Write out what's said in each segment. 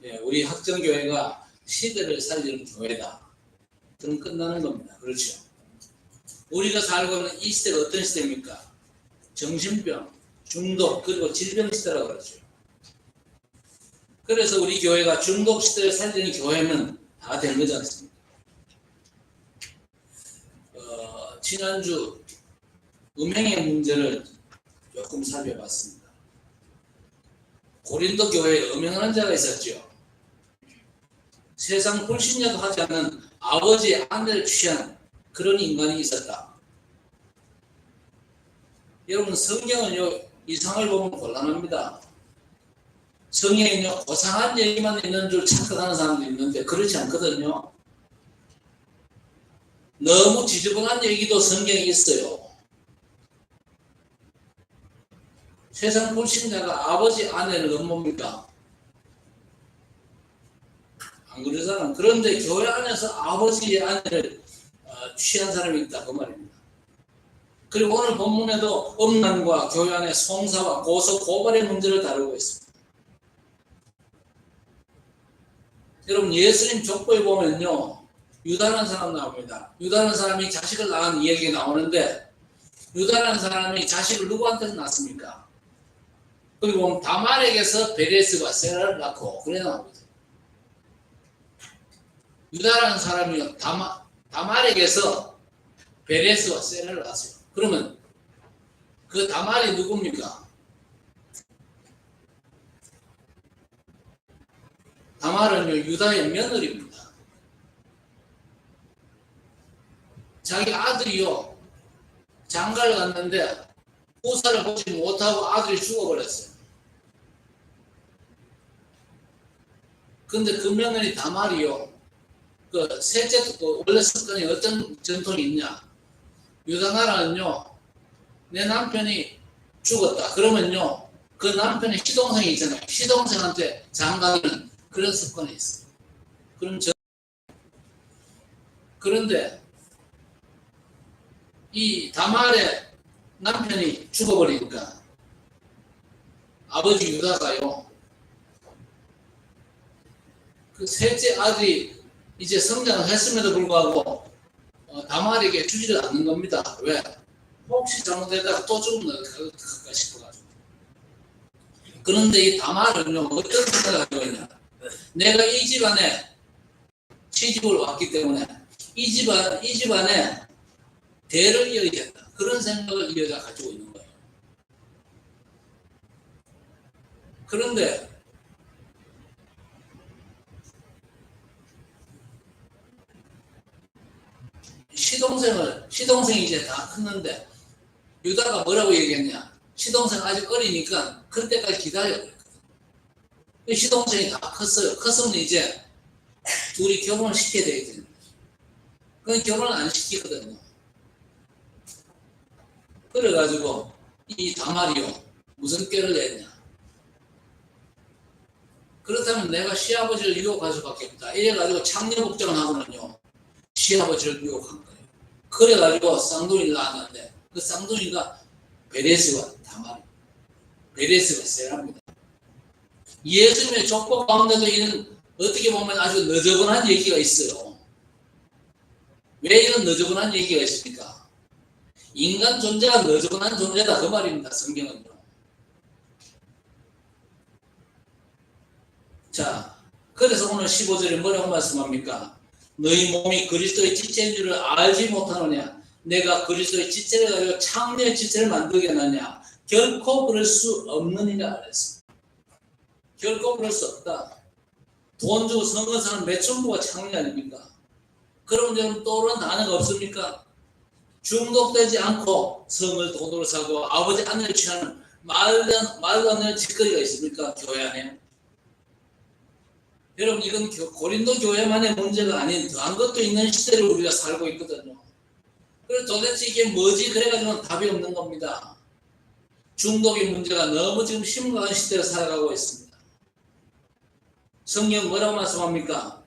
예, 우리 학정교회가 시대를 살리는 교회다. 그럼 끝나는 겁니다. 그렇죠. 우리가 살고 있는 이 시대가 어떤 시대입니까? 정신병, 중독, 그리고 질병 시대라고 그러죠. 그래서 우리 교회가 중독 시대를 살리는 교회는 다 된 거지 않습니까? 지난주 음행의 문제를 조금 살펴봤습니다. 고린도 교회에 음행하는 자가 있었죠. 세상 불신자도 하지 않는 아버지의 아내를 취한 그런 인간이 있었다. 여러분, 성경은요, 이상을 보면 곤란합니다. 성경은요, 고상한 얘기만 있는 줄 착각하는 사람도 있는데 그렇지 않거든요. 너무 지저분한 얘기도 성경에 있어요. 세상 불신자가 아버지 아내를 넘봅니까? 안 그러잖아. 그런데 교회 안에서 아버지의 아내를 취한 사람이 있다 그 말입니다. 그리고 오늘 본문에도 음란과 교회 안의 송사와 고소 고발의 문제를 다루고 있습니다. 여러분, 예수님 족보에 보면요, 유다라는 사람 나옵니다. 유다라는 사람이 자식을 낳은 이야기가 나오는데, 유다라는 사람이 자식을 누구한테서 낳습니까? 그리고 다말에게서 베레스가 세라를 낳고 그래 나옵니다. 유다라는 사람이 다말에게서 베레스와 세라를 낳았어요. 그러면 그 다말이 누굽니까? 다말은요, 유다의 며느리입니다. 자기 아들이요, 장가를 갔는데 후사를 보지 못하고 아들이 죽어버렸어요. 근데 그 며느리 다말이요, 그 셋째, 원래 습관이 어떤 전통이 있냐? 유다 나라는요, 내 남편이 죽었다. 그러면요, 그 남편의 시동생이 있잖아요. 시동생한테 장가하는 그런 습관이 있어요. 그런데 이 다말의 남편이 죽어버리니까 아버지 유다가요, 그 셋째 아들이 이제 성장을 했음에도 불구하고 다말에게 주지를 않는 겁니다. 왜? 혹시 잘못되다가 또 죽으면 어떡할까 싶어가지고. 그런데 이 다말은요, 어떤 생각을 하고 있냐? 내가 이 집안에 시집을 왔기 때문에 이 집안에 대를 이어야겠다. 그런 생각을 이 여자가 가지고 있는 거예요. 그런데 시동생이 이제 다 컸는데 유다가 뭐라고 얘기했냐? 시동생 아직 어리니까 그때까지 기다려. 시동생이 다 컸어요. 컸으면 이제 둘이 결혼을 시켜야 되거든요. 그건 결혼을 안 시키거든요. 그래가지고 이 다말이요, 무슨 꾀를 냈냐? 그렇다면 내가 시아버지를 유혹할 수밖에 없다. 이래가지고 창녀복장을 하고는요, 시아버지를 유혹한 거예요. 그래가지고 쌍둥이를 낳았는데 그 쌍둥이가 베레스와 다말, 베레스가 세라입니다. 예수님의 족보 가운데도 이런 어떻게 보면 아주 너저분한 얘기가 있어요. 왜 이런 너저분한 얘기가 있습니까? 인간 존재가 너저분한 존재다 그 말입니다. 성경은요. 자, 그래서 오늘 15절에 뭐라고 말씀합니까? 너희 몸이 그리스도의 지체인 줄을 알지 못하느냐? 내가 그리스도의 지체를 가지고 창녀의 지체를 만들겠느냐? 결코 그럴 수 없느니라 그랬습니다. 결코 그럴 수 없다. 돈 주고 성은 사는 매춘부가 창녀 아닙니까? 그럼 여러분 떠오르는 단어가 없습니까? 중독되지 않고 성을 돈으로 사고 아버지 아내를 취하는 말도 안 되는 짓거리가 있습니까? 교회 안에. 여러분, 이건 고린도 교회만의 문제가 아닌 더한 것도 있는 시대를 우리가 살고 있거든요. 그래서 도대체 이게 뭐지? 그래가지고는 답이 없는 겁니다. 중독의 문제가 너무 지금 심각한 시대를 살아가고 있습니다. 성경 뭐라고 말씀합니까?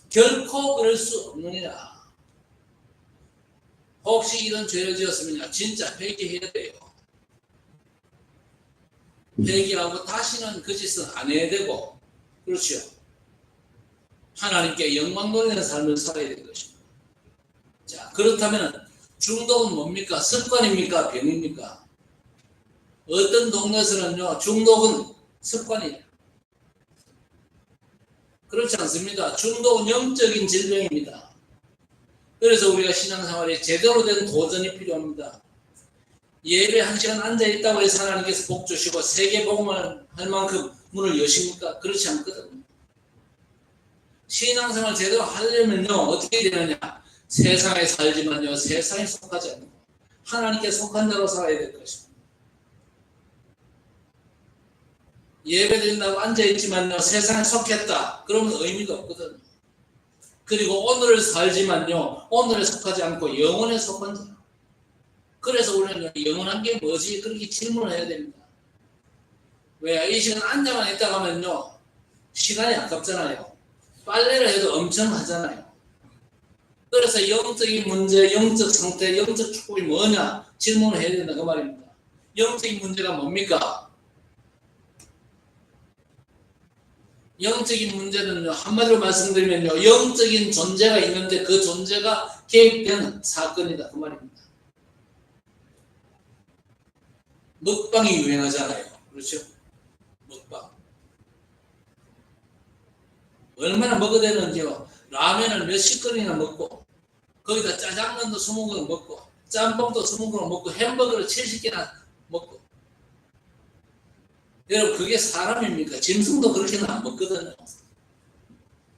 결코 그럴 수 없느니라. 혹시 이런 죄를 지었으면 진짜 회개해야 돼요. 회개하고 다시는 그 짓은 안 해야 되고, 그렇죠. 하나님께 영광 돌리는 삶을 살아야 될 것입니다. 자, 그렇다면 중독은 뭡니까? 습관입니까? 병입니까? 어떤 동네에서는요, 중독은 습관이에요. 그렇지 않습니다. 중독은 영적인 질병입니다. 그래서 우리가 신앙생활에 제대로 된 도전이 필요합니다. 예배 1시간 앉아있다고 해서 하나님께서 복 주시고 세계 복음을 할 만큼 문을 여십니까? 그렇지 않거든요. 신앙생활 제대로 하려면요, 어떻게 되느냐? 세상에 살지만요, 세상에 속하지 않고 하나님께 속한 자로 살아야 될 것입니다. 예배 드린다고 앉아있지만요, 세상에 속했다. 그러면 의미가 없거든요. 그리고 오늘을 살지만요, 오늘에 속하지 않고 영혼에 속한 자. 그래서 우리는 영원한 게 뭐지? 그렇게 질문을 해야 됩니다. 왜? 이 시간 앉아만 있다 가면요, 시간이 아깝잖아요. 빨래를 해도 엄청 하잖아요. 그래서 영적인 문제, 영적 상태, 영적 축복이 뭐냐? 질문을 해야 된다. 그 말입니다. 영적인 문제가 뭡니까? 영적인 문제는요, 한마디로 말씀드리면요, 영적인 존재가 있는데 그 존재가 개입된 사건이다. 그 말입니다. 먹방이 유행하잖아요. 그렇죠? 먹방. 얼마나 먹어대는지요. 라면을 몇십 그릇이나 먹고, 거기다 짜장면도 20그릇 먹고, 짬뽕도 20그릇 먹고, 햄버거를 70개나 먹고. 여러분, 그게 사람입니까? 짐승도 그렇게는 안 먹거든요.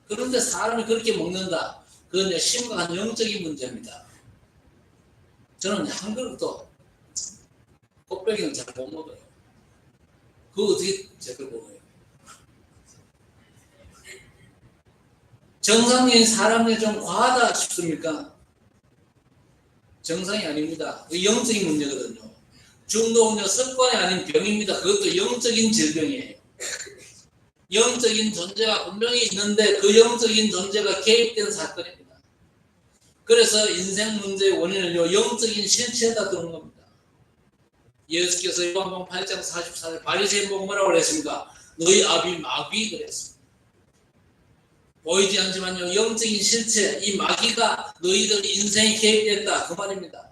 그런데 사람이 그렇게 먹는다. 그건 심각한 영적인 문제입니다. 저는 한 그릇도 곱빼기는 잘 못 먹어요. 그거 어떻게 제대로 먹어요? 정상인 사람이 좀 과하다 싶습니까? 정상이 아닙니다. 영적인 문제거든요. 중독은요, 습관이 아닌 병입니다. 그것도 영적인 질병이에요. 영적인 존재가 분명히 있는데 그 영적인 존재가 개입된 사건입니다. 그래서 인생 문제의 원인은요, 영적인 실체에다 두는 겁니다. 예수께서 요한복음 8장 44절 바리새인 보고 뭐라고 그랬습니까? 너희 아비 마귀 그랬습니다. 보이지 않지만요, 영적인 실체, 이 마귀가 너희들 인생에 개입됐다. 그 말입니다.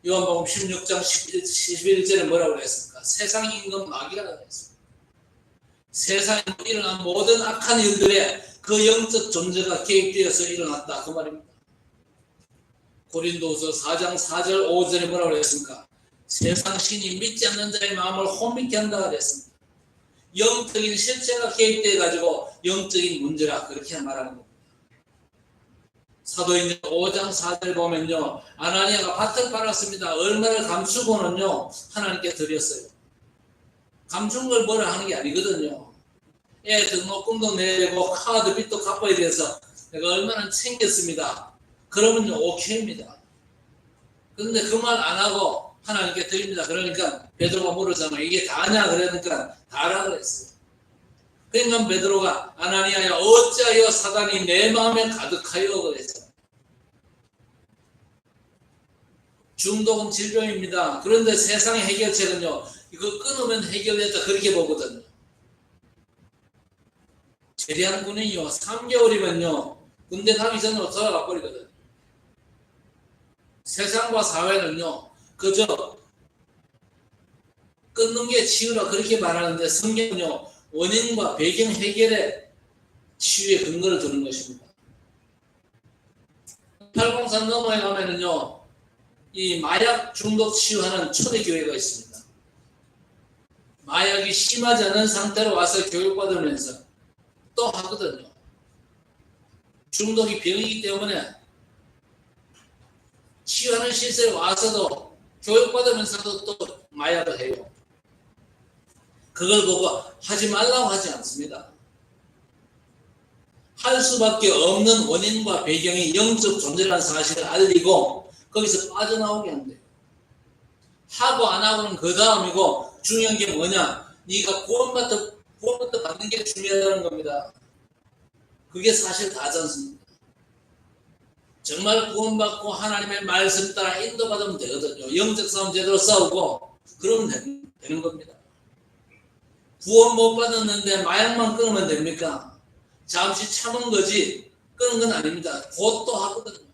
요한복음 16장 11절에 뭐라고 그랬습니까? 세상 임금 마귀라고 그랬습니다. 세상에 일어난 모든 악한 일들에 그 영적 존재가 개입되어서 일어났다. 그 말입니다. 고린도후서 4장 4절 5절에 뭐라고 그랬습니까? 세상 신이 믿지 않는 자의 마음을 혼미케 한다 그랬습니다. 영적인 실체가 개입되어 가지고 영적인 문제라 그렇게 말하는 겁니다. 사도행전 5장 4절 보면요, 아나니아가 밭을 팔았습니다. 얼마를 감추고는요, 하나님께 드렸어요. 감춘 걸 뭐라 하는 게 아니거든요. 애 등록금도 내고 카드 빚도 갚아야 돼서 내가 얼마나 챙겼습니다. 그러면요, 오케이입니다. 그런데 그 말 안 하고 하나님께 드립니다. 그러니까 베드로가 물었잖아요. 이게 다냐? 그러니까 다라 그랬어요. 그러니까 베드로가 아나니아야 어찌하여 사단이 내 마음에 가득하여 그랬어요. 중독은 질병입니다. 그런데 세상의 해결책은요, 이거 끊으면 해결됐다 그렇게 보거든요. 제대한 군인이요, 3개월이면요 군대 가기 전으로 돌아가 버리거든요. 세상과 사회는요, 그저 끊는 게 치유라 그렇게 말하는데 성경은요, 원인과 배경 해결에 치유의 근거를 두는 것입니다. 803 넘어에 가면은요, 이 마약 중독 치유하는 초대교회가 있습니다. 마약이 심하지 않은 상태로 와서 교육받으면서 또 하거든요. 중독이 병이기 때문에 치유하는 시설에 와서도 교육받으면서도 또 마약을 해요. 그걸 보고 하지 말라고 하지 않습니다. 할 수밖에 없는 원인과 배경이 영적 존재라는 사실을 알리고 거기서 빠져나오게 한대요. 하고 안 하고는 그 다음이고 중요한 게 뭐냐? 네가 구원부터 받는 게 중요하다는 겁니다. 그게 사실 다지 않습니까? 정말 구원받고 하나님의 말씀 따라 인도받으면 되거든요. 영적 싸움 제대로 싸우고 그러면 되는 겁니다. 구원 못 받았는데 마약만 끊으면 됩니까? 잠시 참은 거지 끊은 건 아닙니다. 곧 또 하거든요.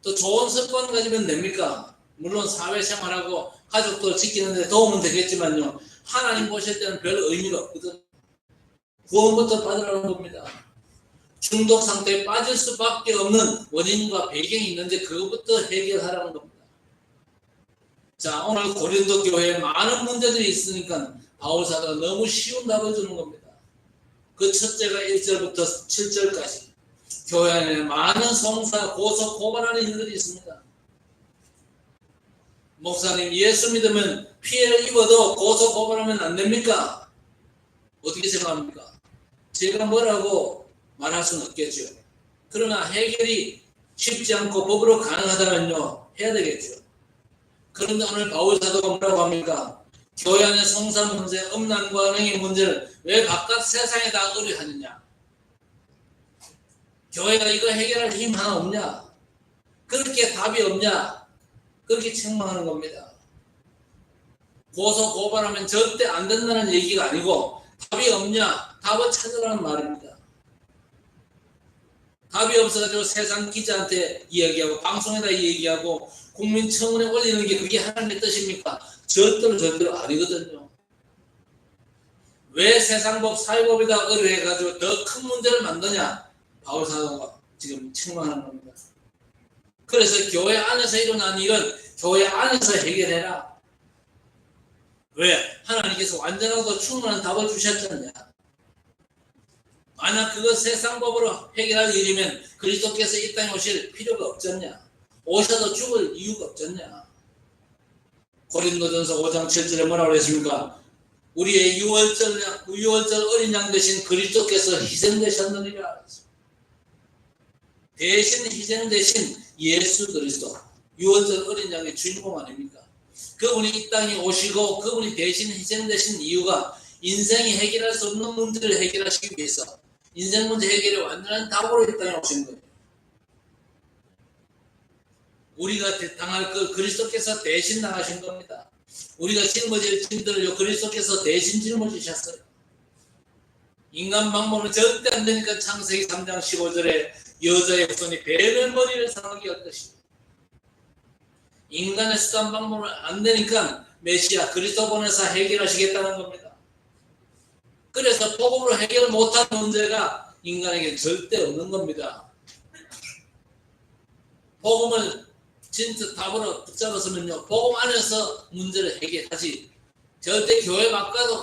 또 좋은 습관 가지면 됩니까? 물론 사회생활하고 가족도 지키는데 도움은 되겠지만요. 하나님 보실 때는 별 의미가 없거든요. 구원부터 받으라는 겁니다. 중독 상태에 빠질 수밖에 없는 원인과 배경이 있는데 그것부터 해결하라는 겁니다. 자, 오늘 고린도 교회에 많은 문제들이 있으니까 바울 사도가 너무 쉬운 답을 주는 겁니다. 그 첫째가 1절부터 7절까지 교회 안에 많은 송사, 고소, 고발하는 일들이 있습니다. 목사님, 예수 믿으면 피해를 입어도 고소, 고발하면 안 됩니까? 어떻게 생각합니까? 제가 뭐라고 말할 수는 없겠죠. 그러나 해결이 쉽지 않고 법으로 가능하다면요, 해야 되겠죠. 그런데 오늘 바울 사도가 뭐라고 합니까? 교회 안의 송사 문제, 음란과 명의 문제를 왜 바깥 세상에다 의뢰하느냐? 교회가 이거 해결할 힘 하나 없냐? 그렇게 답이 없냐? 그렇게 책망하는 겁니다. 고소 고발하면 절대 안 된다는 얘기가 아니고 답이 없냐? 답을 찾으라는 말입니다. 답이 없어가지고 세상 기자한테 이야기하고 방송에다 얘기하고 국민청원에 올리는 게 그게 하나님의 뜻입니까? 절대로 아니거든요. 왜 세상법, 사회법에다 의뢰해가지고 더 큰 문제를 만드냐? 바울 사도가 지금 책망하는 겁니다. 그래서 교회 안에서 일어난 일은 교회 안에서 해결해라. 왜? 하나님께서 완전하고 충분한 답을 주셨잖냐. 만약 그거 세상법으로 해결할 일이면 그리스도께서 이 땅에 오실 필요가 없잖냐. 오셔도 죽을 이유가 없잖냐. 고린도전서 5장 7절에 뭐라고 했습니까? 우리의 유월절 어린 양 되신 그리스도께서 희생되셨느니라. 대신 희생되신 예수 그리스도, 유월절 어린 양의 주인공 아닙니까? 그분이 이 땅에 오시고 그분이 대신 희생되신 이유가 인생이 해결할 수 없는 문제를 해결하시기 위해서 인생 문제 해결의 완전한 답으로 이 땅에 오신 거예요. 우리가 당할 그 그리스도께서 대신 나가신 겁니다. 우리가 짊어질 짐들을 그리스도께서 대신 짊어지셨어요. 인간 방법은 절대 안 되니까 창세기 3장 15절에 여자의 후손이 뱀의 머리를 상하게 하듯이 인간의 습관 방법은 안 되니까 메시아 그리스도 보내서 해결하시겠다는 겁니다. 그래서 복음으로 해결 못한 문제가 인간에게 절대 없는 겁니다. 복음을 진짜 답으로 붙잡았으면요, 복음 안에서 문제를 해결하지 절대 교회 밖으로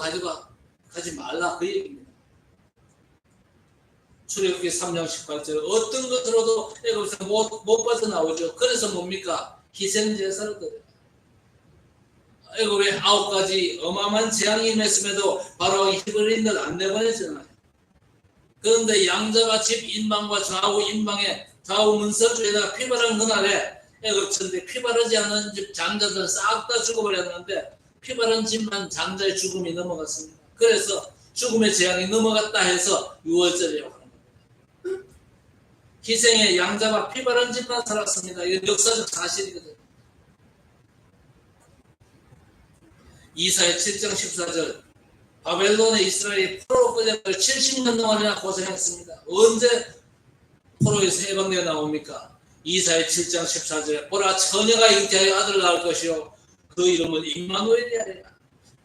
가지 말라 그 얘기입니다. 출애굽기 3장 18절 어떤 것으로도 애굽에서 못 빠져나오죠. 그래서 뭡니까? 희생제사를 드려요. 애굽에 9가지 어마어마한 재앙이 임했음에도 바로 히브리인들 안 내보내잖아요. 그런데 양자가 집 인방과 좌우 인방에 좌우 문서주에다가 피바른 그날에 애굽 천대 피바르지 않은 집 장자들은 싹 다 죽어버렸는데 피바른 집만 장자의 죽음이 넘어갔습니다. 그래서 죽음의 재앙이 넘어갔다 해서 6월절이라고 합니다. 희생의 양자가 피바른 집만 살았습니다. 이건 역사적 사실이거든요. 이사야 7장 14절 바벨론의 이스라엘이 포로로 끌려가 70년 동안이나 고생했습니다. 언제 포로에서 해방되어 나옵니까? 이사야 7장 14절에 보라 처녀가 잉태하여 아들을 낳을 것이요 그 이름은 임마누엘이 하리라.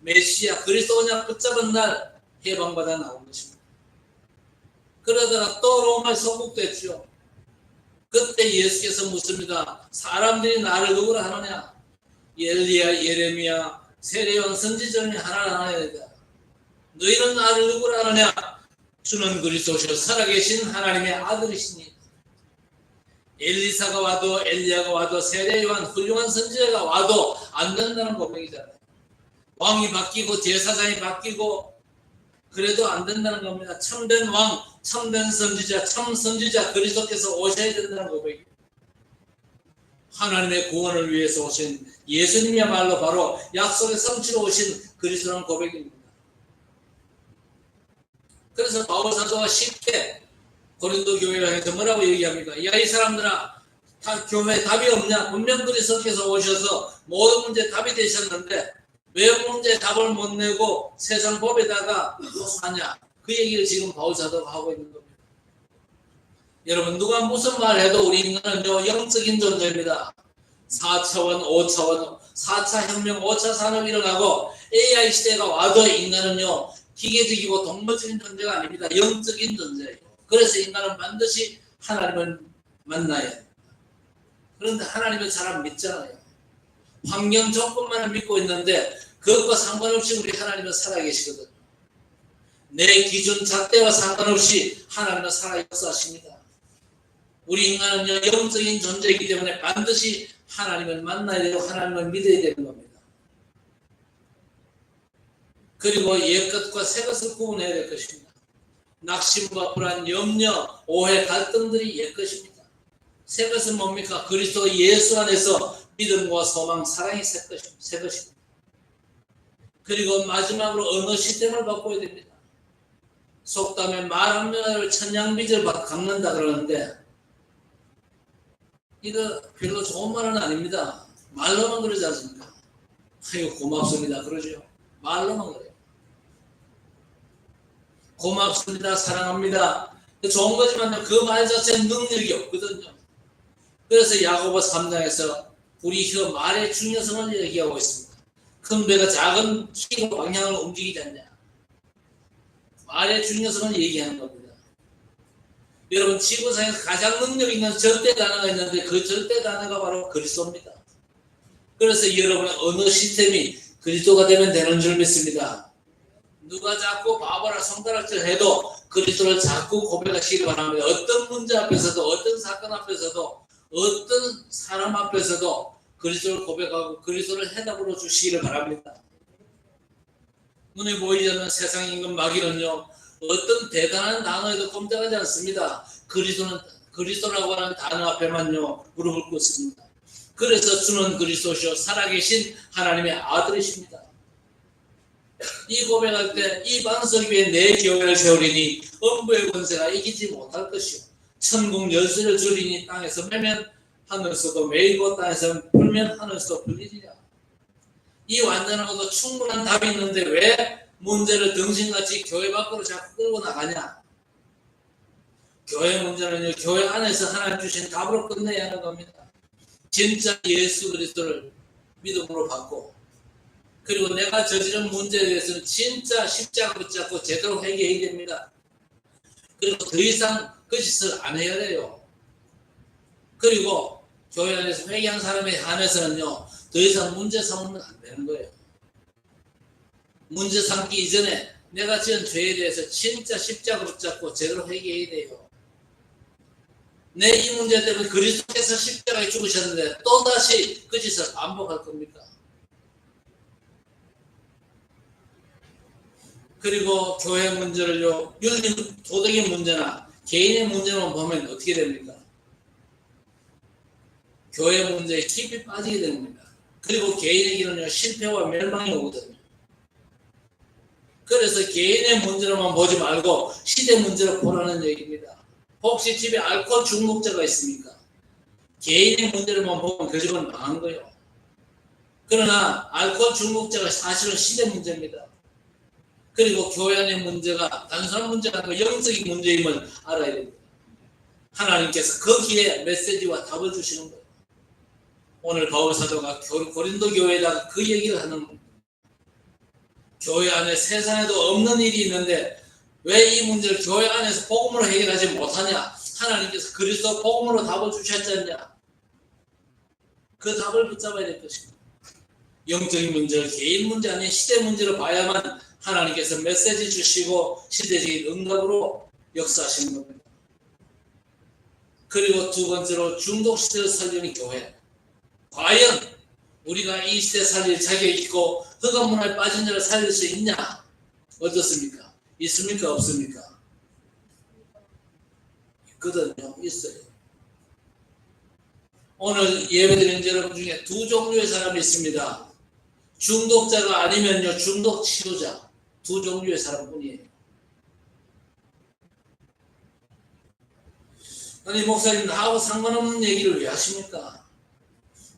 메시아 그리스도 언약 붙잡은 날 해방받아 나온 것입니다. 그러다가 또 로마에 소국됐죠. 그때 예수께서 묻습니다. 사람들이 나를 누구라 하느냐? 엘리야, 예레미야, 세례요한 선지자 중에 하나를 하나이다. 너희는 나를 누구라 하느냐? 주는 그리스도시요 살아계신 하나님의 아들이시니. 엘리사가 와도 엘리야가 와도 세례요한 훌륭한 선지자가 와도 안 된다는 고백이잖아요. 왕이 바뀌고 제사장이 바뀌고 그래도 안 된다는 겁니다. 참된 왕, 참된 선지자, 참 선지자 그리스도께서 오셔야 된다는 고백입니다. 하나님의 구원을 위해서 오신 예수님이야말로 바로 약속의 성취로 오신 그리스도라는 고백입니다. 그래서 바울 사도가 쉽게 고린도 교회를 해서 뭐라고 얘기합니까? 야, 이 사람들아, 교회에 답이 없냐? 분명 그리스도께서 오셔서 모든 문제에 답이 되셨는데 왜 문제에 답을 못 내고 세상 법에다가 사냐? 그 얘기를 지금 바울 사도가 하고 있는 겁니다. 여러분, 누가 무슨 말 해도 우리 인간은요, 영적인 존재입니다. 4차원, 5차원, 4차 혁명, 5차 산업이 일어나고 AI 시대가 와도 인간은요, 기계적이고 동물적인 존재가 아닙니다. 영적인 존재예요. 그래서 인간은 반드시 하나님을 만나야 합니다. 그런데 하나님은 잘 안 믿잖아요. 환경 조건만을 믿고 있는데 그것과 상관없이 우리 하나님은 살아계시거든요. 내 기준 잣대와 상관없이 하나님은 살아 역사하십니다. 우리 인간은 영적인 존재이기 때문에 반드시 하나님을 만나야 되고 하나님을 믿어야 되는 겁니다. 그리고 옛것과 새것을 구분해야 될 것입니다. 낙심과 불안, 염려, 오해, 갈등들이 옛것입니다. 새것은 뭡니까? 그리스도 예수 안에서 믿음과 소망, 사랑이 새것입니다. 그리고 마지막으로 언어 시스템을 바꿔야 됩니다. 속담에 말 한마디를 천냥빚을 갚는다 그러는데 이거 별로 좋은 말은 아닙니다. 말로만 그러지 않습니까? 아유 고맙습니다 그러죠. 말로만 그래요. 고맙습니다, 사랑합니다. 좋은 거지만 그 말 자체는 능력이 없거든요. 그래서 야고보 3장에서 우리 혀 말의 중요성을 얘기하고 있습니다. 큰 배가 작은 키로 방향을 움직이지 않냐. 말의 중요성을 얘기하는 겁니다. 여러분, 지구상에서 가장 능력 있는 절대 단어가 있는데 그 절대 단어가 바로 그리스도입니다. 그래서 여러분의 언어 시스템이 그리스도가 되면 되는 줄 믿습니다. 누가 자꾸 바보라 손가락질 해도 그리스도를 자꾸 고백하시기 바랍니다. 어떤 문제 앞에서도, 어떤 사건 앞에서도, 어떤 사람 앞에서도 그리스도를 고백하고 그리스도를 해답으로 주시기를 바랍니다. 눈에 보이지 않는 세상 임금 마귀는요, 어떤 대단한 단어에도 꼼짝하지 않습니다. 그리스도라고 하는 단어 앞에만요, 무릎을 꿇습니다. 그래서 주는 그리스도시요 살아계신 하나님의 아들이십니다. 이 고백할 때 이 반석 위에 내 교회를 세우리니 음부의 권세가 이기지 못할 것이요 천국 열쇠를 주리니 땅에서 매면 하늘에서도 매이고 땅에서 풀면 하늘에서도 풀리리라. 이 완전하고도 충분한 답이 있는데 왜 문제를 등신같이 교회 밖으로 자꾸 끌고 나가냐. 교회 문제는요, 교회 안에서 하나님 주신 답으로 끝내야 하는 겁니다. 진짜 예수 그리스도를 믿음으로 받고, 그리고 내가 저지른 문제에 대해서는 진짜 십자가 붙잡고 제대로 회개해야 됩니다. 그리고 더 이상 그 짓을 안 해야 돼요. 그리고 교회 안에서 회개한 사람에 한해서는요, 더 이상 문제 삼으면 안 되는 거예요. 문제 삼기 이전에 내가 지은 죄에 대해서 진짜 십자가 붙잡고 제대로 회개해야 돼요. 내 이 문제 때문에 그리스도께서 십자가에 죽으셨는데 또다시 그 짓을 반복할 겁니까? 그리고 교회 문제를요, 윤리 도덕의 문제나 개인의 문제만 보면 어떻게 됩니까? 교회 문제에 깊이 빠지게 됩니다. 그리고 개인에게는요, 실패와 멸망이 오거든요. 그래서 개인의 문제로만 보지 말고 시대 문제로 보라는 얘기입니다. 혹시 집에 알코올 중독자가 있습니까? 개인의 문제로만 보면 그 집은 망한 거예요. 그러나 알코올 중독자가 사실은 시대 문제입니다. 그리고 교회 안의 문제가 단순한 문제가 아니고 영적인 문제임을 알아야 됩니다. 하나님께서 거기에 메시지와 답을 주시는 거예요. 오늘 바울 사도가 고린도 교회에다가 그 얘기를 하는 겁니다. 교회 안에 세상에도 없는 일이 있는데 왜 이 문제를 교회 안에서 복음으로 해결하지 못하냐? 하나님께서 그리스도 복음으로 답을 주셨지 않냐? 그 답을 붙잡아야 될 것입니다. 영적인 문제를 개인 문제 아닌 시대 문제로 봐야만 하나님께서 메시지 주시고 시대적인 응답으로 역사하시는 겁니다. 그리고 두 번째로 중독 시대를 살리는 교회. 과연 우리가 이 시대 살릴 자격이 있고 흑암 문화에 빠진 자를 살릴 수 있냐? 어떻습니까? 있습니까? 없습니까? 있거든요. 있어요. 오늘 예배드리는 여러분 중에 두 종류의 사람이 있습니다. 중독자가 아니면요, 중독 치료자. 두 종류의 사람뿐이에요. 아니 목사님, 나하고 상관없는 얘기를 왜 하십니까?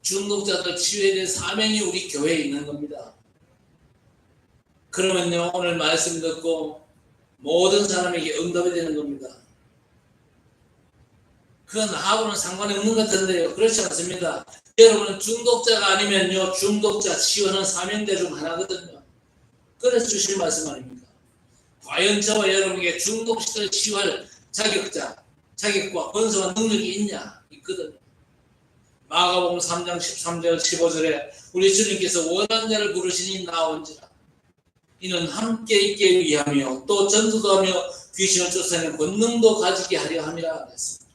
중독자들 치유에 대한 사명이 우리 교회에 있는 겁니다. 그러면요, 오늘 말씀 듣고 모든 사람에게 응답이 되는 겁니다. 그건 나하고는 상관이 없는 것 같은데요. 그렇지 않습니다. 여러분은 중독자가 아니면요, 중독자 치유하는 사명대 중 하나거든요. 그래서 주실 말씀 아닙니까? 과연 저와 여러분에게 중독시를 치유할 자격과 권세와 능력이 있냐? 있거든요. 마가복음 3장 13절 15절에 우리 주님께서 원한 자를 부르시니 나온지라. 이는 함께 있게 위하며 또 전도도 하며 귀신을 쫓아내는 권능도 가지게 하려 함이라 했습니다.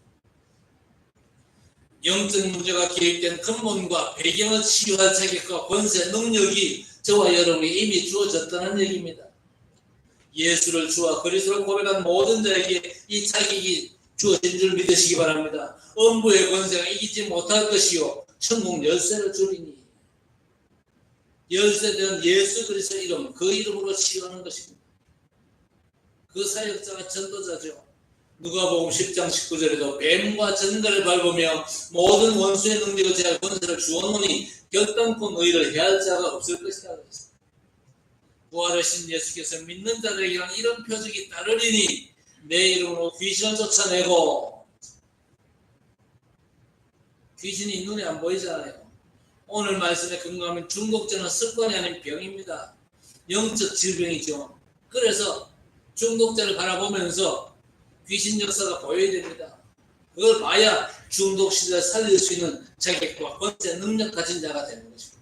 영적 문제가 개입된 근본과 배경을 치유할 자격과 권세, 능력이 저와 여러분에게 이미 주어졌다는 얘기입니다. 예수를 주와 그리스도를 고백한 모든 자에게 이 자격이 주어진 줄 믿으시기 바랍니다. 음부의 권세가 이기지 못할 것이요 천국 열쇠를 주리니, 열쇠된 예수 그리스도 이름, 그 이름으로 치유하는 것입니다. 그 사역자가 전도자죠. 누가복음 10장 19절에도 뱀과 전갈을 밟으며 모든 원수의 능력을 제할 권세를 주었노니 결단코 너희를 해할 자가 없을 것이라 그랬습니다. 부활하신 예수께서 믿는 자들에게는 이런 표적이 따르리니 내 이름으로 귀신을 쫓아내고, 귀신이 눈에 안 보이잖아요. 오늘 말씀에 근거하면 중독자는 습관이 아닌 병입니다. 영적 질병이죠. 그래서 중독자를 바라보면서 귀신 역사가 보여야 됩니다. 그걸 봐야 중독 시대를 살릴 수 있는 자격과 권세, 능력 가진 자가 되는 것입니다.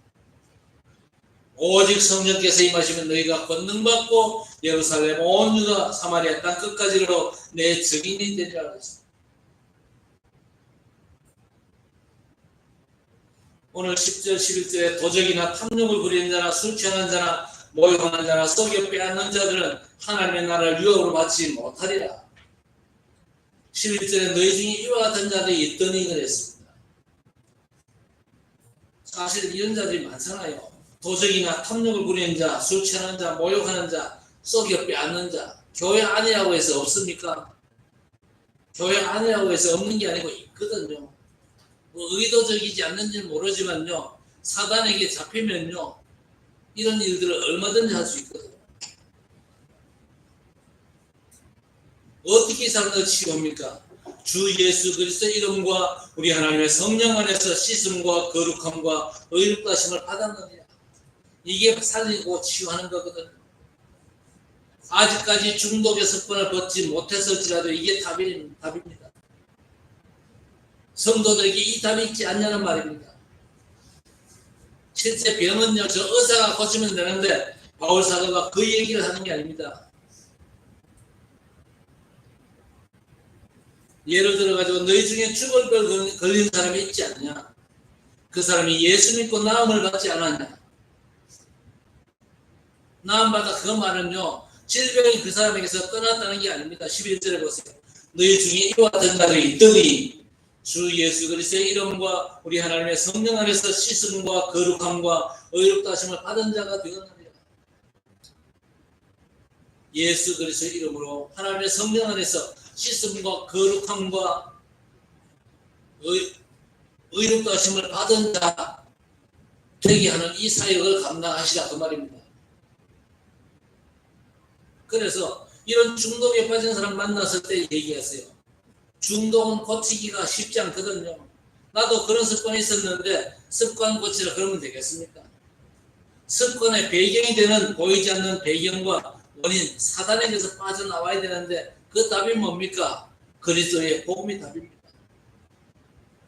오직 성령께서 임하시면 너희가 권능받고 예루살렘 온 유다 사마리아 땅 끝까지로 내 증인이 되리라 했습니다. 오늘 10절 11절에 도적이나 탐욕을 부리는 자나 술 취하는 자나 모욕하는 자나 속여 빼앗는 자들은 하나님의 나라를 유업으로 받지 못하리라. 11절에 너희 중에 이와 같은 자들이 있더니 그랬습니다. 사실 이런 자들이 많잖아요. 도적이나 탐욕을 부리는 자, 술 취하는 자, 모욕하는 자, 속여 빼앗는 자. 교회 아니라고 해서 없습니까? 교회 아니라고 해서 없는 게 아니고 있거든요. 뭐 의도적이지 않는지는 모르지만요, 사단에게 잡히면요 이런 일들을 얼마든지 할 수 있거든요. 어떻게 이 사람들을 치유합니까? 주 예수 그리스도의 이름과 우리 하나님의 성령 안에서 씻음과 거룩함과 의롭다심을 받았느냐, 이게 살리고 치유하는 거거든요. 아직까지 중독의 습관을 벗지 못했을지라도 이게 답입니다. 성도들에게 이 답이 있지 않냐는 말입니다. 실제 병은요, 저 의사가 고치면 되는데 바울 사도가 그 얘기를 하는 게 아닙니다. 예를 들어가지고 너희 중에 죽을 병 걸린 사람이 있지 않냐? 그 사람이 예수 믿고 나음을 받지 않았냐? 나음 받아, 그 말은요 질병이 그 사람에게서 떠났다는 게 아닙니다. 11절에 보세요. 너희 중에 이와 같은 자들이 있더니 주 예수 그리스도의 이름과 우리 하나님의 성령 안에서 씻음과 거룩함과 의롭다 하심을 받은 자가 되었느니라. 예수 그리스도의 이름으로 하나님의 성령 안에서 씻음과 거룩함과 의롭다 하심을 받은 자 되게 하는 이 사역을 감당하시라, 그 말입니다. 그래서 이런 중독에 빠진 사람 만났을 때 얘기하세요. 중독은 고치기가 쉽지 않거든요. 나도 그런 습관이 있었는데 습관 고치라 그러면 되겠습니까? 습관의 배경이 되는 보이지 않는 배경과 원인, 사단에게서 빠져나와야 되는데 그 답이 뭡니까? 그리스도의 복음이 답입니다.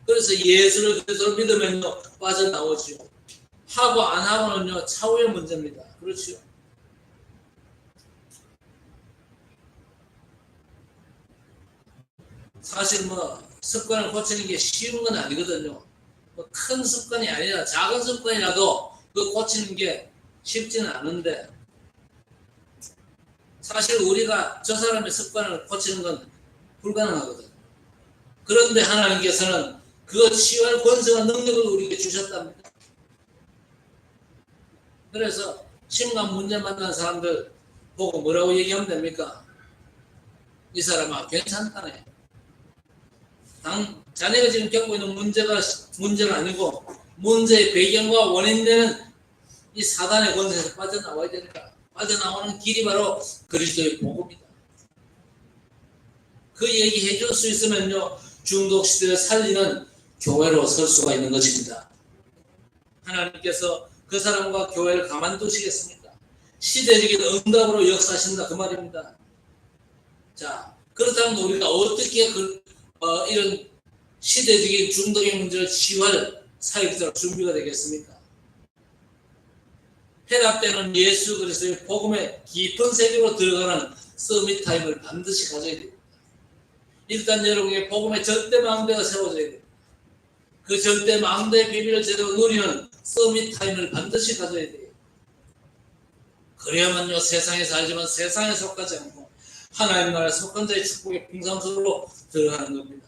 그래서 예수를 그리스도를 믿으면요 빠져나오죠. 하고 안 하고는요 차후의 문제입니다. 그렇죠? 사실 습관을 고치는 게 쉬운 건 아니거든요. 큰 습관이 아니라 작은 습관이라도 그 고치는 게 쉽지는 않은데, 사실 우리가 저 사람의 습관을 고치는 건 불가능하거든요. 그런데 하나님께서는 그거 치유할 권세와 능력을 우리에게 주셨답니다. 그래서 심각 문제 만난 사람들 보고 뭐라고 얘기하면 됩니까? 이 사람아 괜찮다네. 자네가 지금 겪고 있는 문제가 아니고 문제의 배경과 원인되는 이 사단의 권세에서 빠져나와야 된다. 빠져나오는 길이 바로 그리스도의 복음이다. 그 얘기 해줄 수 있으면요, 중독 시대를 살리는 교회로 설 수가 있는 것입니다. 하나님께서 그 사람과 교회를 가만두시겠습니까? 시대적인 응답으로 역사하신다 그 말입니다. 자, 그렇다면 우리가 어떻게 이런 시대적인 중독의 문제를 치유할 사역자로 준비가 되겠습니까? 회답 때는 예수 그리스도의 복음의 깊은 세계로 들어가는 서밋 타임을 반드시 가져야 됩니다. 일단 여러분의 복음의 절대 망대가 세워져야 됩니다. 그 절대 망대의 비밀을 제대로 누리는 서밋 타임을 반드시 가져야 돼요. 그래야만요, 세상에 살지만 세상에 속하지 않고 하나님 나라에 속한 자의 축복의 풍성으로 들어가는 겁니다.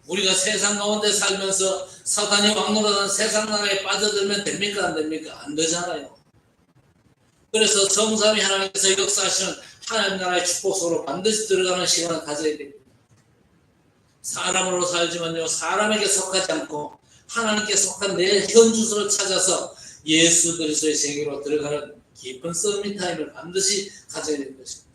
우리가 세상 가운데 살면서 사단이 왕노릇하는 세상 나라에 빠져들면 됩니까? 안 됩니까? 안 되잖아요. 그래서 성삼위 하나님께서 역사하시는 하나님 나라의 축복 속으로 반드시 들어가는 시간을 가져야 됩니다. 사람으로 살지만요, 사람에게 속하지 않고 하나님께 속한 내 현주소를 찾아서 예수 그리스도의 세계로 들어가는 깊은 서밋 타임을 반드시 가져야 되는 것입니다.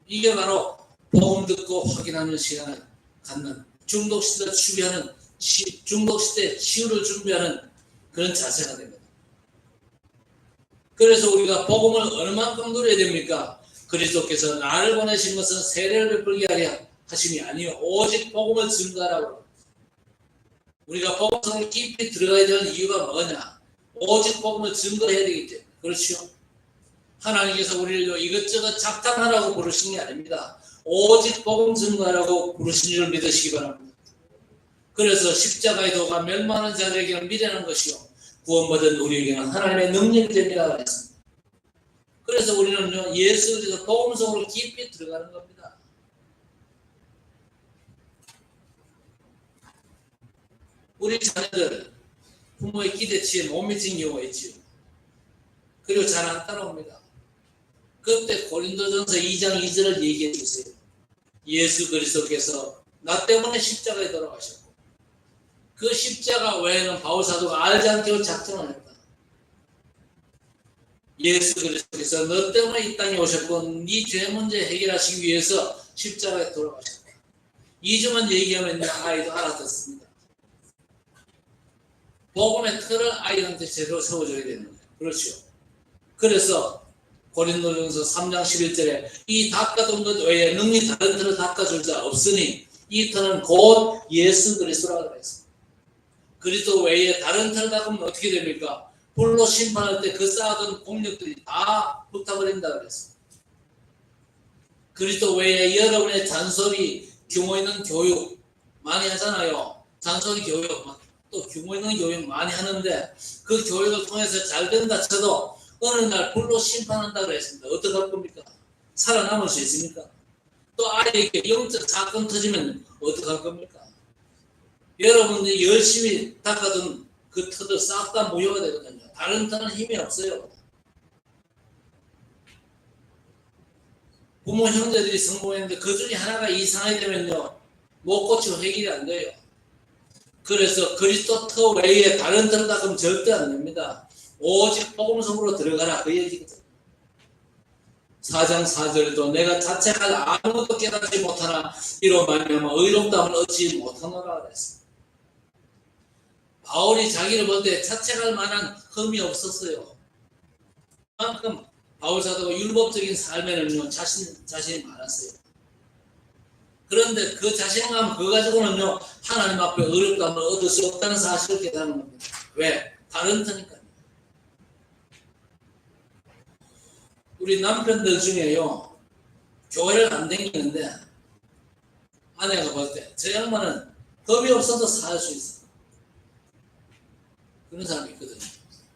이게 바로 복음 듣고 확인하는 시간을 갖는, 중독시대를 치유하는, 중독시대 치유를 준비하는 그런 자세가 됩니다. 그래서 우리가 복음을 얼마만큼 누려야 됩니까? 그리스도께서 나를 보내신 것은 세례를 베풀게 하려 하심이 아니요 오직 복음을 증거하라고. 우리가 복음 속에 깊이 들어가야 되는 이유가 뭐냐? 오직 복음을 증거해야 되기 때문에. 그렇죠? 하나님께서 우리를 이것저것 작당하라고 부르신 게 아닙니다. 오직 복음 증거하라고 부르신 줄 믿으시기 바랍니다. 그래서 십자가의 도가 멸망하는 자들에게는 미련한 것이요 구원받은 우리에게는 하나님의 능력이 됩니다. 그랬습니다. 그래서 우리는요, 예수 그리스도 복음 속으로 깊이 들어가는 겁니다. 우리 자녀들 부모의 기대치에 못 미친 경우가 있지요. 그리고 잘 안 따라옵니다. 그때 고린도전서 2장 2절을 얘기해 주세요. 예수 그리스도께서 나 때문에 십자가에 돌아가셨고 그 십자가 외에는 바울 사도가 알지 않게 작정을 했다. 예수 그리스도께서 너 때문에 이 땅에 오셨고 네 죄 문제 해결하시기 위해서 십자가에 돌아가셨다. 이 점만 얘기하면 아이도 알아듣습니다. 복음의 틀을 아이한테 제대로 세워줘야 되는 거예요. 그렇죠. 그래서 고린도전서 3장 11절에 이 닦아둔 것 외에 능히 다른 틀을 닦아줄 자 없으니 이 틀은 곧 예수 그리스도라고 그랬습니다. 그리스도 외에 다른 틀을 닦으면 어떻게 됩니까? 불로 심판할 때 그 쌓아둔 공력들이 다 불타버린다 그랬습니다. 그리스도 외에 여러분의 잔소리, 규모 있는 교육 많이 하잖아요. 잔소리 교육, 또 규모 있는 교육 많이 하는데 그 교육을 통해서 잘 된다 쳐도 어느 날 불로 심판한다고 했습니다. 어떻게 할 겁니까? 살아남을 수 있습니까? 또 아이에게 영적 사건 터지면 어떻게 할 겁니까? 여러분들이 열심히 닦아둔 그 터도 싹 다 무효가 되거든요. 다른 터는 힘이 없어요. 부모 형제들이 성공했는데 그 중에 하나가 이상하게 되면요, 못 고치고 해결이 안 돼요. 그래서 그리스도 터 외에 다른 터를 닦으면 절대 안 됩니다. 오직 복음 속으로 들어가라 그 얘기거든. 4장 4절에도 내가 자책할 아무것도 깨닫지 못하나 이로 말미암아 의롭다함을 얻지 못하노라 그랬습니다. 바울이 자기를 볼 때 자책할 만한 흠이 없었어요. 그만큼 바울 사도가 율법적인 삶에는요 자신이 많았어요. 그런데 그 자신감 그거 가지고는요 하나님 앞에 의롭다함을 얻을 수 없다는 사실을 깨닫는 겁니다. 왜? 다른 터니까요. 우리 남편들 중에요, 교회를 안 다니는데 아내가 볼 때 저 양반은 겁이 없어도 살 수 있어. 그런 사람이 있거든요.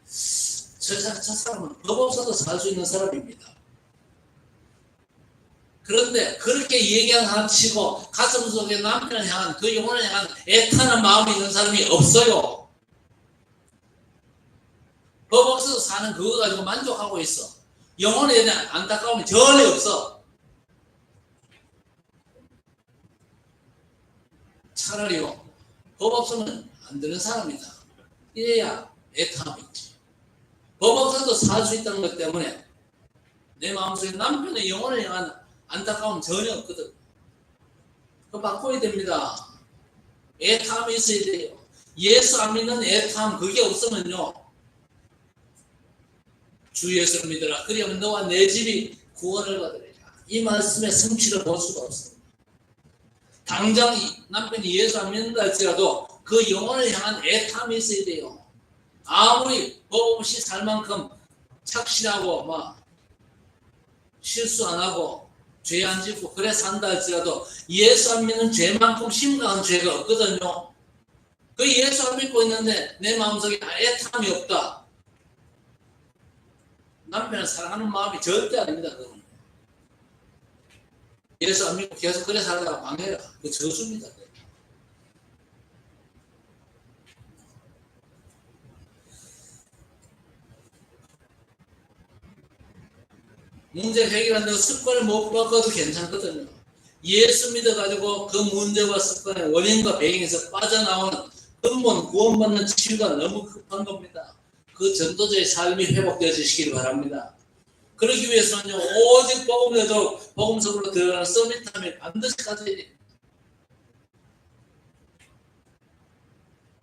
저 사람은 겁 없어도 살 수 있는 사람입니다. 그런데 그렇게 얘기한 치고 가슴 속에 남편을 향한 그 영혼을 향한 애타는 마음이 있는 사람이 없어요. 법 없어도 사는 그거 가지고 만족하고 있어. 영혼에 대한 안타까움이 전혀 없어. 차라리요, 법 없으면 안 되는 사람이다. 이래야 애타함이 있지. 법 없어도 살 수 있다는 것 때문에 내 마음속에 남편의 영혼을 향한 안타까움 전혀 없거든. 그거 바꿔야 됩니다. 애탐이 있어야 돼요. 예수 안 믿는 애탐 그게 없으면요. 주 예수를 믿어라. 그러면 너와 내 집이 구원을 받으리라. 이 말씀의 성취를 볼 수가 없습니다. 당장 남편이 예수 안 믿는다 할지라도 그 영혼을 향한 애탐이 있어야 돼요. 아무리 법 없이 살 만큼 착실하고 막 실수 안 하고 죄 안 짓고 그래 산다 할지라도 예수 안 믿는 죄만큼 심각한 죄가 없거든요. 그 예수 안 믿고 있는데 내 마음속에 애탐이 없다. 남편을 사랑하는 마음이 절대 아닙니다. 그건. 예수 안 믿고 계속 그래 살다가 망해라. 그 저주입니다. 문제 해결한다고 습관을 못 바꿔도 괜찮거든요. 예수 믿어가지고 그 문제와 습관의 원인과 배경에서 빠져나오는 근본 구원받는 치유가 너무 급한 겁니다. 그 전도자의 삶이 회복되어지시길 바랍니다. 그러기 위해서는요, 오직 복음에도 복음 속으로 들어가는 서밋함이 반드시 가져야 됩니다.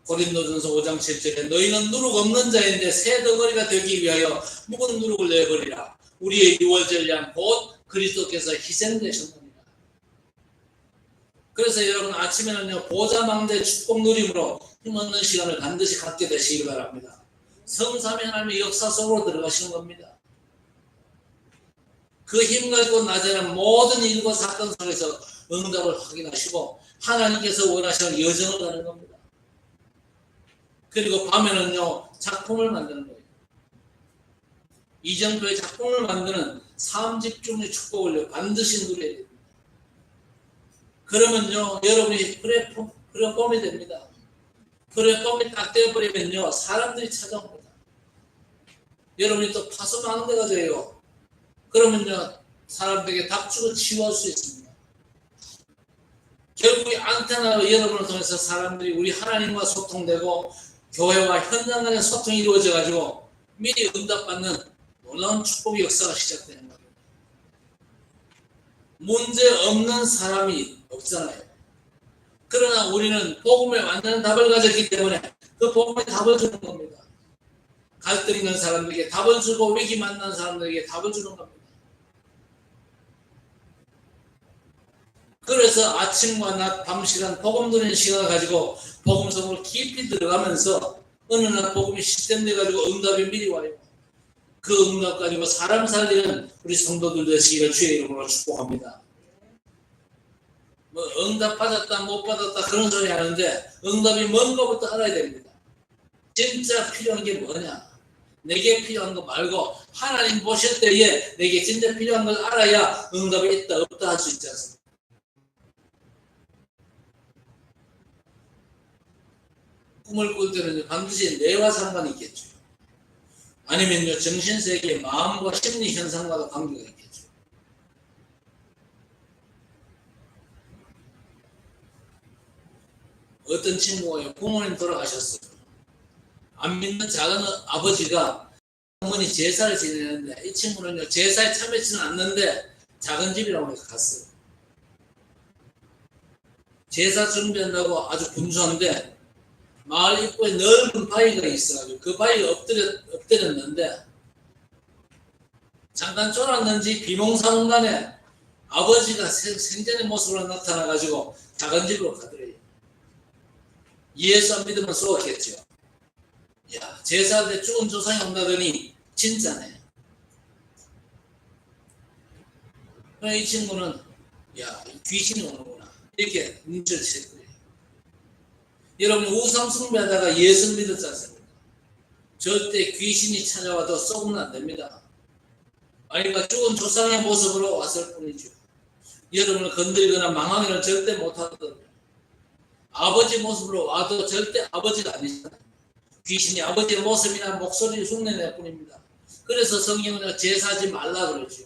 고린도전서 5장 7절에 너희는 누룩 없는 자인데 새 덩어리가 되기 위하여 묵은 누룩을 내버리라. 우리의 유월절량 곧 그리스도께서 희생되셨느니라. 그래서 여러분 아침에는요 보좌망대 축복 누림으로 힘없는 시간을 반드시 갖게 되시길 바랍니다. 성삼위 하나님의 역사 속으로 들어가시는 겁니다. 그 힘 가지고 낮에는 모든 일과 사건 속에서 응답을 확인하시고 하나님께서 원하시는 여정을 가는 겁니다. 그리고 밤에는요 작품을 만드는 거예요. 이정표의 작품을 만드는 삶 집중의 축복을 반드시 누려야 됩니다. 그러면요 여러분이 그래 봄이 됩니다. 그래 봄이 딱 되어버리면요 사람들이 찾아옵니다. 여러분이 또 파수망대가 돼요. 그러면요 사람들에게 답주고 치유할 수 있습니다. 결국 안테나로 여러분을 통해서 사람들이 우리 하나님과 소통되고 교회와 현장 간의 소통이 이루어져 가지고 미리 응답받는 놀라운 축복의 역사가 시작되는 겁니다. 문제 없는 사람이 없잖아요. 그러나 우리는 복음에 완전한 답을 가졌기 때문에 그 복음에 답을 주는 겁니다. 갈등 있는 사람들에게 답을 주고 위기 만난 사람들에게 답을 주는 겁니다. 그래서 아침과 낮, 밤 시간, 복음 들리는 시간을 가지고 복음 속으로 깊이 들어가면서 어느 날 복음이 시스템돼 가지고 응답이 미리 와요. 그 응답 가지고 사람 살리는 우리 성도들 되시기를 주의 이름으로 축복합니다. 뭐 응답 받았다 못 받았다 그런 소리 하는데 응답이 뭔 것부터 알아야 됩니다. 진짜 필요한 게 뭐냐? 내게 필요한 거 말고 하나님 보실 때에 내게 진짜 필요한 걸 알아야 응답이 있다 없다 할 수 있지 않습니까? 꿈을 꿀 때는 반드시 뇌와 상관이 있겠죠. 아니면요 정신세계 마음과 심리 현상과도 관계가 있겠죠. 어떤 친구가 부모님 돌아가셨어요. 안 믿는 작은 아버지가 어머니 제사를 지내는데 이 친구는요 제사에 참여치는 않는데 작은 집이라고 해서 갔어요. 제사 준비한다고 아주 분주한데 마을 입구에 넓은 바위가 있어가지고 그 바위에 엎드렸는데 잠깐 쫄았는지 비몽사몽간에 아버지가 생전의 모습으로 나타나가지고 작은 집으로 가더래요. 예수 안 믿으면 쏘았겠죠. 야, 제사한테 죽은 조상이 온다더니 진짜네. 이 친구는 야 귀신이 오는구나 이렇게 눈치를 챘어요. 여러분 우상 숭배하다가 예수 믿었지 않습니까? 절대 귀신이 찾아와도 쏘면 안 됩니다. 아니면 죽은 조상의 모습으로 왔을 뿐이죠. 여러분을 건드리거나 망하기는 절대 못하거든요. 아버지 모습으로 와도 절대 아버지가 아니잖아요. 귀신이 아버지의 모습이나 목소리를 흉내낼 뿐입니다. 그래서 성경은 제사하지 말라 그러죠.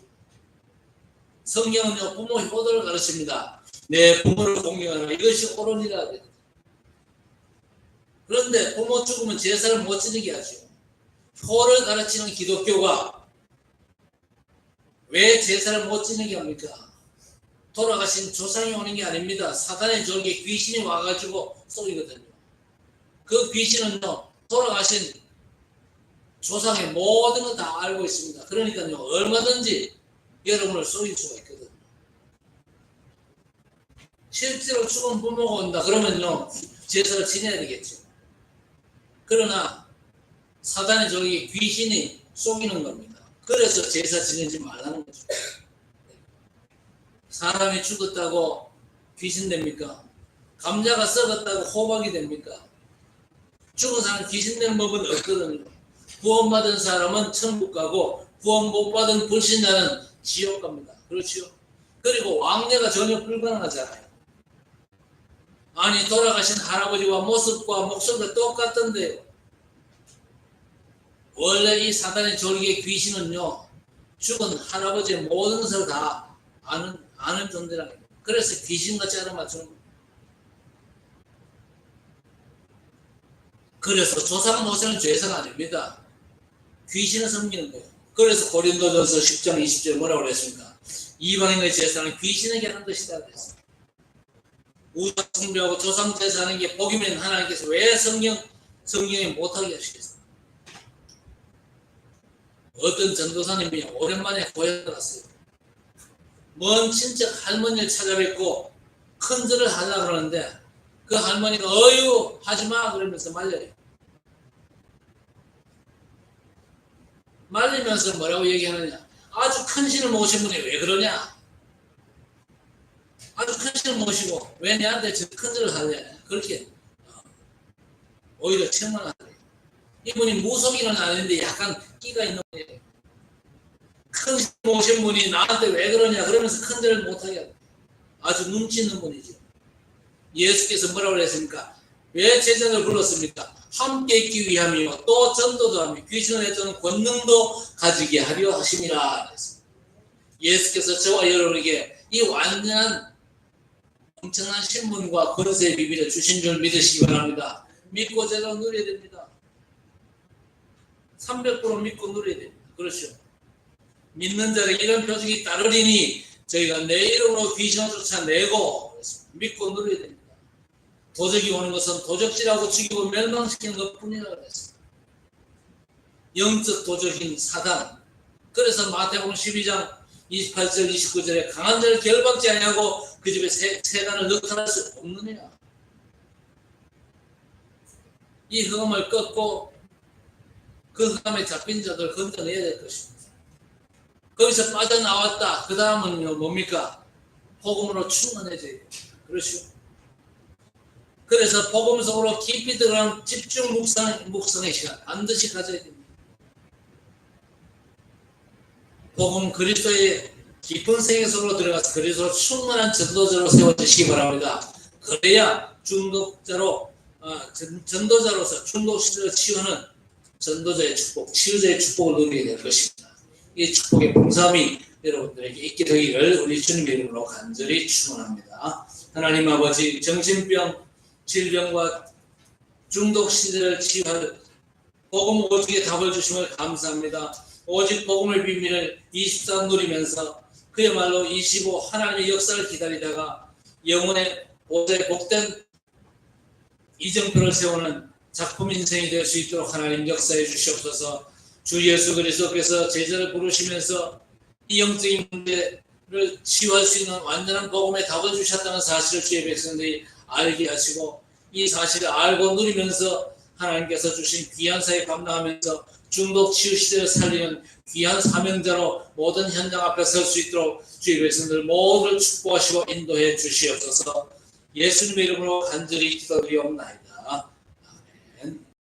성경은 부모 효도를 가르칩니다. 내 부모를 공경하라. 이것이 옳으니라. 그런데 부모 죽으면 제사를 못 지내게 하죠. 효를 가르치는 기독교가 왜 제사를 못 지내게 합니까? 돌아가신 조상이 오는 게 아닙니다. 사단의 저에게 귀신이 와가지고 쏘이거든요. 그 귀신은요, 돌아가신 조상의 모든 걸 다 알고 있습니다. 그러니까요, 얼마든지 여러분을 쏘일 수가 있거든요. 실제로 죽은 부모가 온다 그러면요, 제사를 지내야 되겠죠. 그러나 사단의 저에게 귀신이 쏘이는 겁니다. 그래서 제사 지내지 말라는 거죠. 사람이 죽었다고 귀신 됩니까? 감자가 썩었다고 호박이 됩니까? 죽은 사람 귀신 된 법은 없거든요. 구원받은 사람은 천국 가고 구원 못 받은 불신자는 지옥 갑니다. 그렇죠? 그리고 왕래가 전혀 불가능하잖아요. 아니, 돌아가신 할아버지와 모습과 목소리가 똑같던데요. 원래 이 사단의 졸기의 귀신은요, 죽은 할아버지의 모든 것을 다 아는 존재라는 거예요. 그래서 귀신같이 알아맞추는 거예요. 그래서 조상 모세는 죄사가 아닙니다. 귀신을 섬기는 거예요. 그래서 고린도전서 10장 20절에 뭐라고 그랬습니까? 이방인의 제사는 귀신에게 하는 것이다 그랬어요. 우상 숭배하고 조상 제사하는 게 복이면 하나님께서 왜 성경에 못하게 하시겠어요? 어떤 전도사님이 오랜만에 고향에 갔어요. 먼 친척 할머니를 찾아뵙고 큰절을 하려고 그러는데 그 할머니가 어유 하지마 그러면서 말려요. 말리면서 뭐라고 얘기하느냐, 아주 큰 신을 모신 분이 왜 그러냐, 아주 큰 신을 모시고 왜 내한테 저 큰절을 하냐, 그렇게 오히려 책망을 하래요. 이분이 무속인은 아닌데 약간 끼가 있는 분이에요. 큰 신 모신 분이 나한테 왜 그러냐 그러면서 큰절을 못하게 하래요. 아주 눈치 있는 분이죠. 예수께서 뭐라고 했습니까? 왜 제자를 불렀습니까? 함께 있기 위함이요 또 전도도 하며 귀신을 내쫓는 권능도 가지게 하려 하심이라 했습니다. 예수께서 저와 여러분에게 이 완전한 엄청난 신분과 권세의 비밀을 주신 줄 믿으시기 바랍니다. 믿고 제가 누려야 됩니다. 300% 믿고 누려야 됩니다. 그렇죠? 믿는 자에게 이런 표적이 따르리니 저희가 내 이름으로 귀신을 쫓아내고 믿고 누려야 됩니다. 도적이 오는 것은 도적질하고 죽이고 멸망시키는 것뿐이라 그랬습니다. 영적 도적인 사단. 그래서 마태복음 12장 28절 29절에 강한 자를 결박지 아니하고 그 집에 세간을 넣어할 수 없느냐. 이 흑암을 꺾고 그 흑암에 잡힌 자들 건져내야 될 것입니다. 거기서 빠져나왔다. 그 다음은 뭡니까? 복음으로 충만해져야 돼요. 그렇죠? 그래서 복음 속으로 깊이 들어간 집중 묵상의 시간 반드시 가져야 됩니다. 복음 그리스도의 깊은 세계 속으로 들어가서 그리스도 충만한 전도자로 세워지시기 바랍니다. 그래야 전도자로서 중독 시대를 치유하는 전도자의 축복, 치유자의 축복을 누리게 될 것입니다. 이 축복의 봉사함이 여러분들에게 있게 되기를 우리 주님의 이름으로 간절히 축원합니다. 하나님 아버지, 정신병, 질병과 중독 시대를 치유할 복음 오직의 답을 주심을 감사합니다. 오직 복음의 비밀을 24 누리면서 그야말로 25 하나님의 역사를 기다리다가 영혼의 보좌에 복된 이정표를 세우는 작품 인생이 될 수 있도록 하나님 역사해 주시옵소서. 주 예수 그리스도께서 제자를 부르시면서 이 영적인 문제를 치유할 수 있는 완전한 복음의 답을 주셨다는 사실을 주의 백성들이 알게 하시고 이 사실을 알고 누리면서 하나님께서 주신 귀한 사역 감당하면서 중독 치유 시대를 살리는 귀한 사명자로 모든 현장 앞에 설 수 있도록 주의 백성들 모두를 축복하시고 인도해 주시옵소서. 예수님의 이름으로 간절히 기도드리옵나이다.